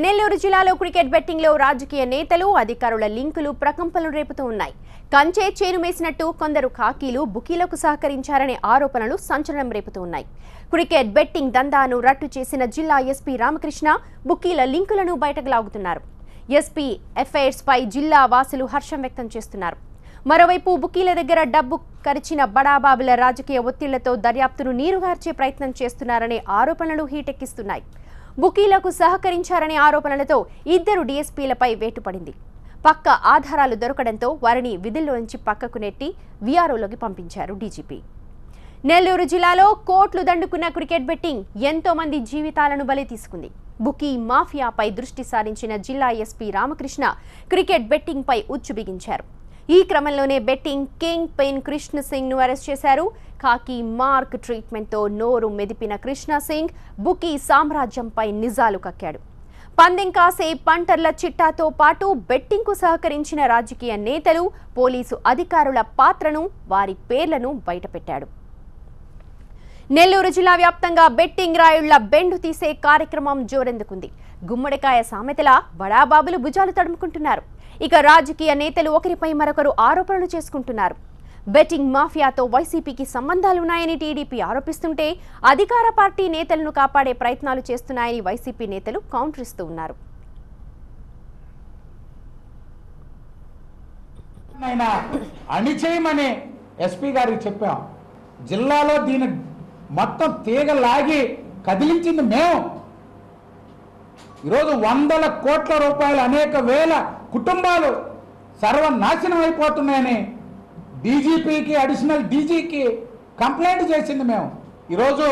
నెల్లూరు జిల్లాలో cricket betting లో రాజకీయ నేతలు అధికారుల లింకులు ప్రకంపనలు రేపుతూ ఉన్నాయి. కంచే చేనుమేసినట్టు కొందరు ఖాకీలు బుకీలకు సహకరించారనే ఆరోపణలు సంచలనం రేపుతూ ఉన్నాయి. క్రికెట్ బెట్టింగ్ దందాను రట్టు చేసిన జిల్లా ఎస్పీ రామకృష్ణ బుకీల లింకులను బయటకు లాగుతున్నారు. ఎస్పీ ఎఫైర్స్ పై జిల్లా వాసులు హర్షం వ్యక్తం చేస్తున్నారు. మరోవైపు బుకీల దగ్గర డబ్బు కరిచిన బడాబాబుల రాజకీయ ఒత్తిళ్లతో దర్యాప్తును నీరుగార్చే ప్రయత్నం చేస్తున్నారనే ఆరోపణలు హీటెక్కిస్తున్నాయి. బుకీలకు సహకరించారనే ఆరోపణలతో ఇద్దరు డీఎస్పీలపై వేటు పడింది. పక్క ఆధారాలు దొరకడంతో వారిని విధుల్లోంచి పక్కకు నెట్టి వీఆర్ఓలోకి పంపించారు డీజీపీ. నెల్లూరు జిల్లాలో కోట్లు దండుకున్న క్రికెట్ బెట్టింగ్ ఎంతో మంది జీవితాలను బలి తీసుకుంది. బుకీ మాఫియాపై దృష్టి సారించిన జిల్లా ఎస్పీ రామకృష్ణ క్రికెట్ బెట్టింగ్ పై ఉచ్చు బిగించారు. ఈ క్రమంలోనే betting king pain Krishna Singh ను అరెస్ట్ చేశారు. ఖాకీ మార్క్ ట్రీట్మెంట్ తో నోరు మెదిపిన కృష్ణ సింగ్ బుకీ సామ్రాజ్యంపై నిజాలు కక్కాడు. పందెం కాసే పంటర్ల చిట్టాతో పాటు బెట్టింగ్ కు సహకరించిన రాజకీయ నేతలు, పోలీసు అధికారుల పాత్రను, వారి పేర్లను బయటపెట్టాడు. నెల్లూరు జిల్లా వ్యాప్తంగా బెట్టింగ్ రాయుళ్ల బెండు తీసే కార్యక్రమం జోరెందుకుంది. గుమ్మడికాయ సామెతలా బడాబాబులు భుజాలు తడుముకుంటున్నారు. ఇక రాజకీయ నేతలు ఒకరిపై మరొకరు ఆరోపణలు చేసుకుంటున్నారు. బెట్టింగ్ మాఫియాతో వైసీపీకి సంబంధాలున్నాయని టీడీపీ ఆరోపిస్తుంటే అధికార పార్టీ నేతలను కాపాడే ప్రయత్నాలు చేస్తున్నాయని వైసీపీ నేతలు కౌంటర్ ఇస్తూ ఉన్నారు. అణిచేయమని ఎస్పీ గారికి చెప్పాం. జిల్లాలో దీని మొత్తం తీగ లాగి కదిలించింది మేము. ఈరోజు వందల కోట్ల రూపాయలు అనేక వేల కుటుంబాలు సర్వనాశనం అయిపోతున్నాయని డీజీపీకి, అడిషనల్ డీజీకి కంప్లైంట్ చేసింది మేము. ఈరోజు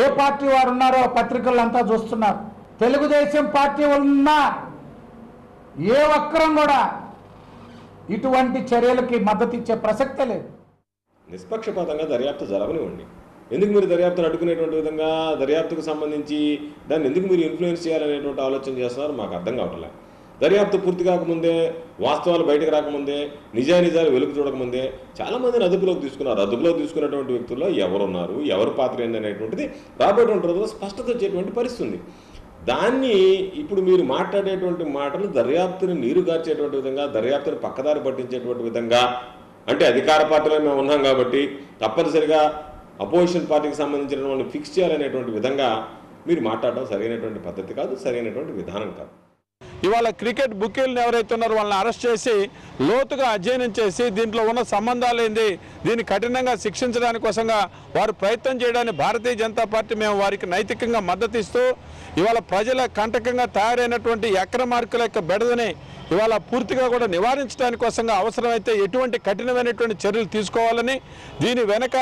ఏ పార్టీ వారు ఉన్నారో పత్రికలంతా చూస్తున్నారు. తెలుగుదేశం పార్టీ ఉన్నా ఏ ఒక్కరం కూడా ఇటువంటి చర్యలకి మద్దతు ఇచ్చే ప్రసక్తే లేదు. నిష్పక్షపాతంగా దర్యాప్తు జరగనివ్వండి. ఎందుకు మీరు దర్యాప్తును అడ్డుకునేటువంటి విధంగా దర్యాప్తుకు సంబంధించి దాన్ని ఎందుకు మీరు ఇన్ఫ్లుయెన్స్ చేయాలనేటువంటి ఆలోచన చేస్తున్నారు మాకు అర్థం కావట్లే. దర్యాప్తు పూర్తి కాకముందే, వాస్తవాలు బయటకు రాకముందే, నిజానిజాలు వెలుగు చూడకముందే చాలామందిని అదుపులోకి తీసుకున్నారు. అదుపులోకి తీసుకున్నటువంటి వ్యక్తుల్లో ఎవరున్నారు, ఎవరి పాత్ర ఏందనేటువంటిది రాబోయేటువంటి రోజుల్లో స్పష్టత వచ్చేటువంటి పరిస్థితి. దాన్ని ఇప్పుడు మీరు మాట్లాడేటువంటి మాటలు దర్యాప్తుని నీరుగార్చేటువంటి విధంగా, దర్యాప్తుని పక్కదారి పట్టించేటువంటి విధంగా, అంటే అధికార పార్టీలో మేము ఉన్నాం కాబట్టి తప్పనిసరిగా అపోజిషన్ పార్టీకి సంబంధించిన వాళ్ళని ఫిక్స్ చేయాలనేటువంటి విధంగా మీరు మాట్లాడడం సరైనటువంటి పద్ధతి కాదు, సరైనటువంటి విధానం కాదు. ఇవాళ క్రికెట్ బుకీలను ఎవరైతే ఉన్నారో వాళ్ళని అరెస్ట్ చేసి లోతుగా అధ్యయనం చేసి దీంట్లో ఉన్న సంబంధాలు ఏంది, దీన్ని కఠినంగా శిక్షించడానికి కోసంగా వారు ప్రయత్నం చేయడానికి భారతీయ జనతా పార్టీ మేము వారికి నైతికంగా మద్దతు ఇస్తూ ఇవాళ ప్రజల కంటకంగా తయారైనటువంటి అక్రమార్కుల యొక్క బెడదని ఇవాళ పూర్తిగా కూడా నివారించడానికి కోసంగా అవసరమైతే ఎటువంటి కఠినమైనటువంటి చర్యలు తీసుకోవాలని, దీని వెనక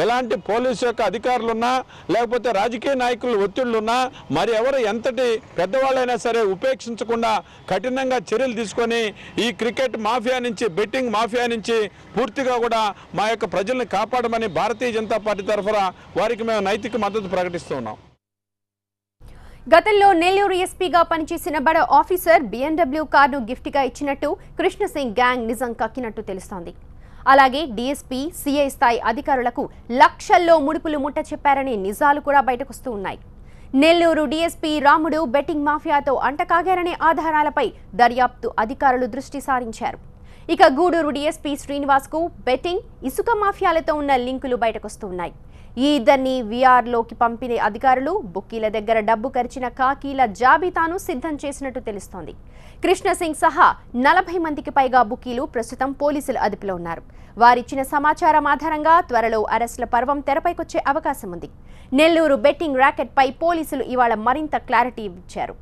ఎలాంటి పోలీసు యొక్క అధికారులున్నా లేకపోతే రాజకీయ నాయకులు ఒత్తిళ్లున్నా మరి ఎవరు ఎంతటి పెద్దవాళ్ళైనా సరే ఉపేక్షించకుండా కఠినంగా చర్యలు తీసుకొని ఈ క్రికెట్ మాఫియా నుంచి, బెట్టింగ్ మాఫియా నుంచి పూర్తిగా కూడా మా యొక్క ప్రజల్ని కాపాడమని భారతీయ జనతా పార్టీ తరఫున వారికి మేము నైతిక మద్దతు ప్రకటిస్తూ ఉన్నాం. గతంలో నెల్లూరు ఎస్పీగా పనిచేసిన బడ ఆఫీసర్ BMW కారును గిఫ్ట్గా ఇచ్చినట్టు కృష్ణ సింగ్ గ్యాంగ్ నిజం కక్కినట్టు తెలుస్తోంది. అలాగే డీఎస్పీ, సిఐ స్థాయి అధికారులకు లక్షల్లో ముడుపులు ముట్ట చెప్పారనే నిజాలు కూడా బయటకొస్తూ ఉన్నాయి. నెల్లూరు డీఎస్పీ రాముడు బెట్టింగ్ మాఫియాతో అంటకాగారనే ఆధారాలపై దర్యాప్తు అధికారులు దృష్టి సారించారు. ఇక గూడూరు డీఎస్పీ శ్రీనివాస్కు బెట్టింగ్, ఇసుక మాఫియాలతో ఉన్న లింకులు బయటకొస్తూ ఉన్నాయి. ఈ ఇద్దరిని వీఆర్లోకి పంపిన అధికారులు బుక్కీల దగ్గర డబ్బు ఖర్చిన ఖాకీల జాబితాను సిద్ధం చేసినట్టు తెలుస్తోంది. కృష్ణ సింగ్ సహా 40 మందికి పైగా బుక్కీలు ప్రస్తుతం పోలీసుల అదుపులో ఉన్నారు. వారిచ్చిన సమాచారం ఆధారంగా త్వరలో అరెస్టుల పర్వం తెరపైకొచ్చే అవకాశం ఉంది. నెల్లూరు బెట్టింగ్ ర్యాకెట్ పై పోలీసులు ఇవాళ మరింత క్లారిటీ ఇచ్చారు.